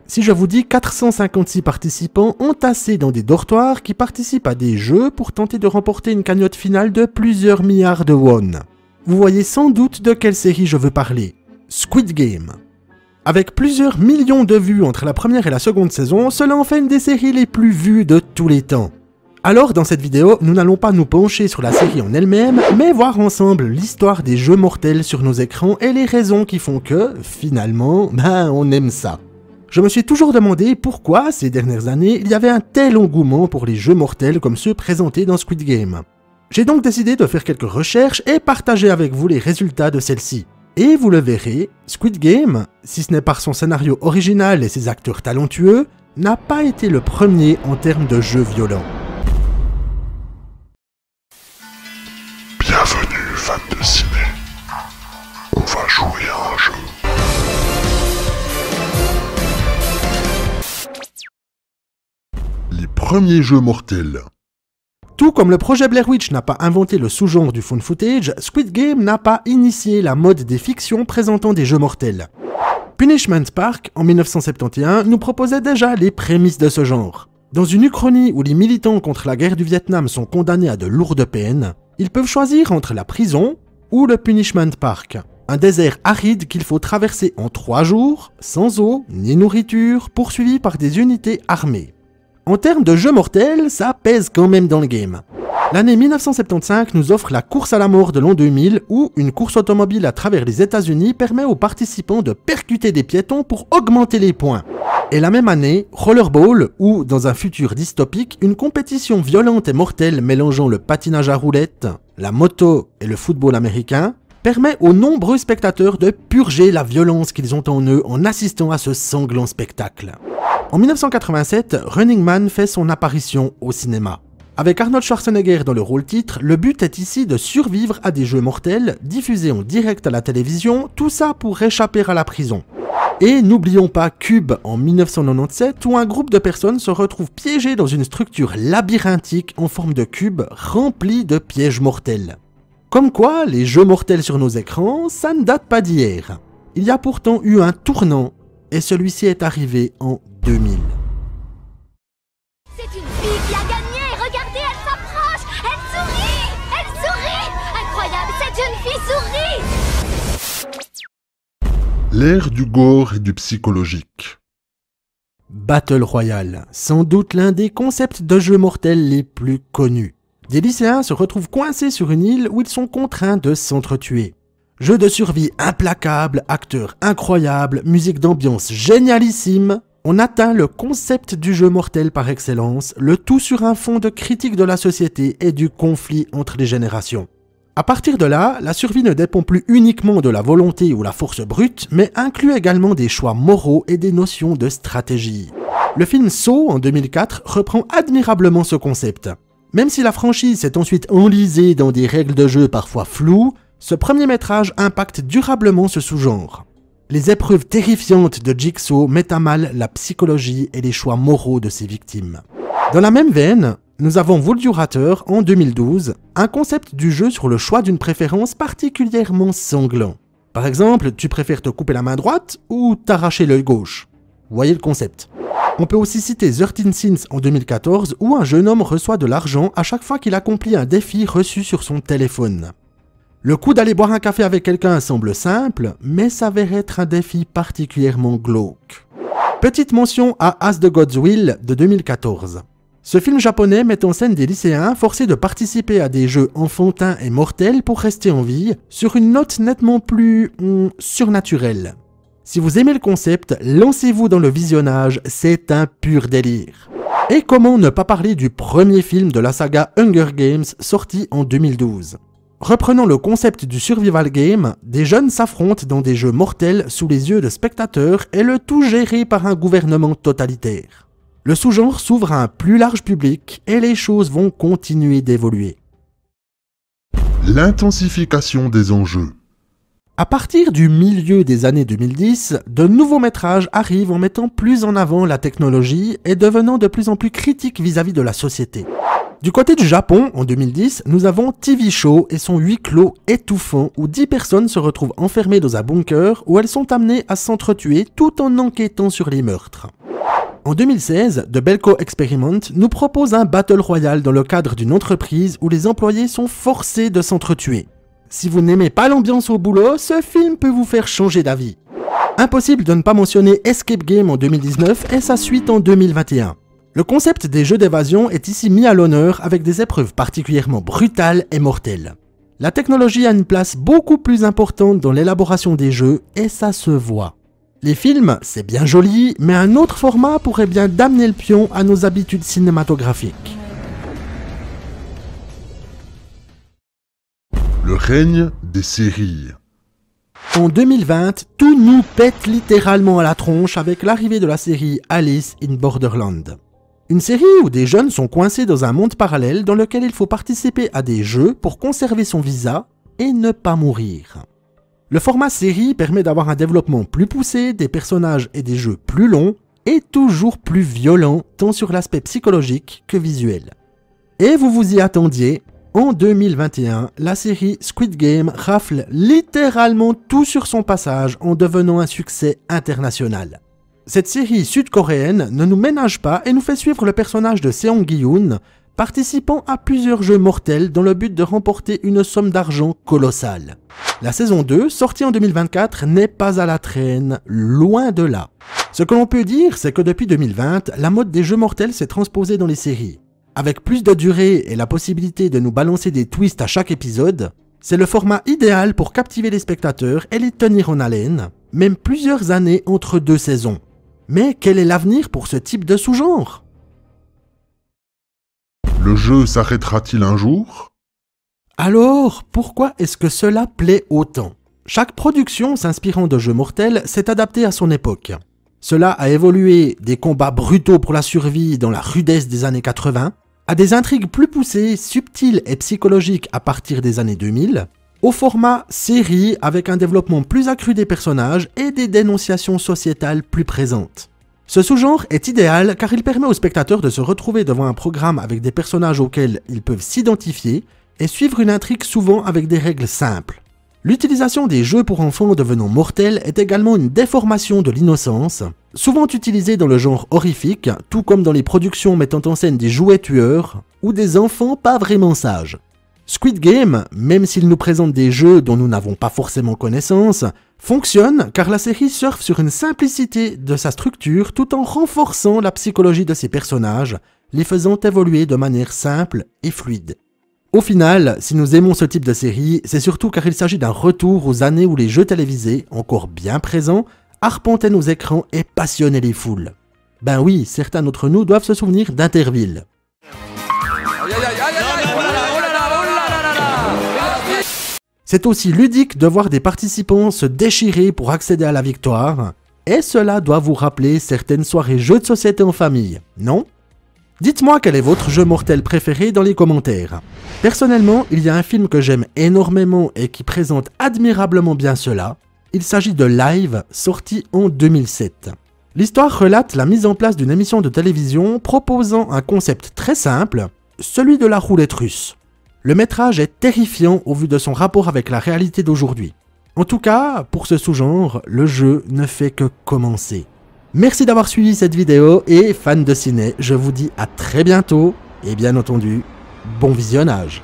Si je vous dis 456 participants entassés dans des dortoirs qui participent à des jeux pour tenter de remporter une cagnotte finale de plusieurs milliards de won. Vous voyez sans doute de quelle série je veux parler. Squid Game. Avec plusieurs millions de vues entre la première et la seconde saison, cela en fait une des séries les plus vues de tous les temps. Alors dans cette vidéo, nous n'allons pas nous pencher sur la série en elle-même, mais voir ensemble l'histoire des jeux mortels sur nos écrans et les raisons qui font que, finalement, on aime ça. Je me suis toujours demandé pourquoi, ces dernières années, il y avait un tel engouement pour les jeux mortels comme ceux présentés dans Squid Game. J'ai donc décidé de faire quelques recherches et partager avec vous les résultats de celles-ci. Et vous le verrez, Squid Game, si ce n'est par son scénario original et ses acteurs talentueux, n'a pas été le premier en termes de jeux violents. Bienvenue, fans de ciné. On va jouer à un jeu. Les premiers jeux mortels. Tout comme le projet Blair Witch n'a pas inventé le sous-genre du found footage, Squid Game n'a pas initié la mode des fictions présentant des jeux mortels. Punishment Park, en 1971, nous proposait déjà les prémices de ce genre. Dans une uchronie où les militants contre la guerre du Vietnam sont condamnés à de lourdes peines, ils peuvent choisir entre la prison ou le Punishment Park, un désert aride qu'il faut traverser en 3 jours, sans eau ni nourriture, poursuivi par des unités armées. En termes de jeux mortels, ça pèse quand même dans le game. L'année 1975 nous offre la course à la mort de l'an 2000 où une course automobile à travers les États-Unis permet aux participants de percuter des piétons pour augmenter les points. Et la même année, Rollerball, ou dans un futur dystopique, une compétition violente et mortelle mélangeant le patinage à roulettes, la moto et le football américain, permet aux nombreux spectateurs de purger la violence qu'ils ont en eux en assistant à ce sanglant spectacle. En 1987, Running Man fait son apparition au cinéma. Avec Arnold Schwarzenegger dans le rôle titre, le but est ici de survivre à des jeux mortels, diffusés en direct à la télévision, tout ça pour échapper à la prison. Et n'oublions pas Cube en 1997, où un groupe de personnes se retrouve piégé dans une structure labyrinthique en forme de cube remplie de pièges mortels. Comme quoi, les jeux mortels sur nos écrans, ça ne date pas d'hier. Il y a pourtant eu un tournant, et celui-ci est arrivé en 2000. C'est une fille qui a gagné. Regardez, elle s'approche. Elle sourit. Elle sourit. Incroyable, cette jeune fille sourit. L'ère du gore et du psychologique. Battle Royale, sans doute l'un des concepts de jeux mortels les plus connus. Des lycéens se retrouvent coincés sur une île où ils sont contraints de s'entretuer. Jeu de survie implacable, acteurs incroyables, musique d'ambiance génialissime, on atteint le concept du jeu mortel par excellence, le tout sur un fond de critique de la société et du conflit entre les générations. À partir de là, la survie ne dépend plus uniquement de la volonté ou la force brute, mais inclut également des choix moraux et des notions de stratégie. Le film Saw, en 2004, reprend admirablement ce concept. Même si la franchise s'est ensuite enlisée dans des règles de jeu parfois floues, ce premier métrage impacte durablement ce sous-genre. Les épreuves terrifiantes de Jigsaw mettent à mal la psychologie et les choix moraux de ses victimes. Dans la même veine, nous avons Would-You-Rather en 2012, un concept du jeu sur le choix d'une préférence particulièrement sanglant. Par exemple, tu préfères te couper la main droite ou t'arracher l'œil gauche? Vous voyez le concept. On peut aussi citer 13 Sins en 2014 où un jeune homme reçoit de l'argent à chaque fois qu'il accomplit un défi reçu sur son téléphone. Le coup d'aller boire un café avec quelqu'un semble simple, mais s'avère être un défi particulièrement glauque. Petite mention à As the God's Will de 2014. Ce film japonais met en scène des lycéens forcés de participer à des jeux enfantins et mortels pour rester en vie, sur une note nettement plus surnaturelle. Si vous aimez le concept, lancez-vous dans le visionnage, c'est un pur délire. Et comment ne pas parler du premier film de la saga Hunger Games sorti en 2012. Reprenant le concept du survival game, des jeunes s'affrontent dans des jeux mortels sous les yeux de spectateurs et le tout géré par un gouvernement totalitaire. Le sous-genre s'ouvre à un plus large public et les choses vont continuer d'évoluer. L'intensification des enjeux. À partir du milieu des années 2010, de nouveaux métrages arrivent en mettant plus en avant la technologie et devenant de plus en plus critiques vis-à-vis de la société. Du côté du Japon, en 2010, nous avons TV Show et son huis clos étouffant où 10 personnes se retrouvent enfermées dans un bunker où elles sont amenées à s'entretuer tout en enquêtant sur les meurtres. En 2016, The Belko Experiment nous propose un Battle Royale dans le cadre d'une entreprise où les employés sont forcés de s'entretuer. Si vous n'aimez pas l'ambiance au boulot, ce film peut vous faire changer d'avis. Impossible de ne pas mentionner Escape Game en 2019 et sa suite en 2021. Le concept des jeux d'évasion est ici mis à l'honneur avec des épreuves particulièrement brutales et mortelles. La technologie a une place beaucoup plus importante dans l'élaboration des jeux et ça se voit. Les films, c'est bien joli, mais un autre format pourrait bien damner le pion à nos habitudes cinématographiques. Le règne des séries. En 2020, tout nous pète littéralement à la tronche avec l'arrivée de la série Alice in Borderland. Une série où des jeunes sont coincés dans un monde parallèle dans lequel il faut participer à des jeux pour conserver son visa et ne pas mourir. Le format série permet d'avoir un développement plus poussé, des personnages et des jeux plus longs et toujours plus violents tant sur l'aspect psychologique que visuel. Et vous vous y attendiez, en 2021, la série Squid Game rafle littéralement tout sur son passage en devenant un succès international. Cette série sud-coréenne ne nous ménage pas et nous fait suivre le personnage de Seong Gi-yoon, participant à plusieurs jeux mortels dans le but de remporter une somme d'argent colossale. La saison 2, sortie en 2024, n'est pas à la traîne, loin de là. Ce que l'on peut dire, c'est que depuis 2020, la mode des jeux mortels s'est transposée dans les séries. Avec plus de durée et la possibilité de nous balancer des twists à chaque épisode, c'est le format idéal pour captiver les spectateurs et les tenir en haleine, même plusieurs années entre deux saisons. Mais quel est l'avenir pour ce type de sous-genre? Le jeu s'arrêtera-t-il un jour? Alors, pourquoi est-ce que cela plaît autant? Chaque production s'inspirant de jeux mortels s'est adaptée à son époque. Cela a évolué des combats brutaux pour la survie dans la rudesse des années 80, à des intrigues plus poussées, subtiles et psychologiques à partir des années 2000, au format série avec un développement plus accru des personnages et des dénonciations sociétales plus présentes. Ce sous-genre est idéal car il permet aux spectateurs de se retrouver devant un programme avec des personnages auxquels ils peuvent s'identifier et suivre une intrigue souvent avec des règles simples. L'utilisation des jeux pour enfants devenant mortels est également une déformation de l'innocence, souvent utilisée dans le genre horrifique, tout comme dans les productions mettant en scène des jouets tueurs ou des enfants pas vraiment sages. Squid Game, même s'il nous présente des jeux dont nous n'avons pas forcément connaissance, fonctionne car la série surfe sur une simplicité de sa structure tout en renforçant la psychologie de ses personnages, les faisant évoluer de manière simple et fluide. Au final, si nous aimons ce type de série, c'est surtout car il s'agit d'un retour aux années où les jeux télévisés, encore bien présents, arpentaient nos écrans et passionnaient les foules. Ben oui, certains d'entre nous doivent se souvenir d'Interville. C'est aussi ludique de voir des participants se déchirer pour accéder à la victoire, et cela doit vous rappeler certaines soirées jeux de société en famille, non? Dites-moi quel est votre jeu mortel préféré dans les commentaires. Personnellement, il y a un film que j'aime énormément et qui présente admirablement bien cela. Il s'agit de Live, sorti en 2007. L'histoire relate la mise en place d'une émission de télévision proposant un concept très simple, celui de la roulette russe. Le métrage est terrifiant au vu de son rapport avec la réalité d'aujourd'hui. En tout cas, pour ce sous-genre, le jeu ne fait que commencer. Merci d'avoir suivi cette vidéo et fans de ciné, je vous dis à très bientôt et bien entendu, bon visionnage.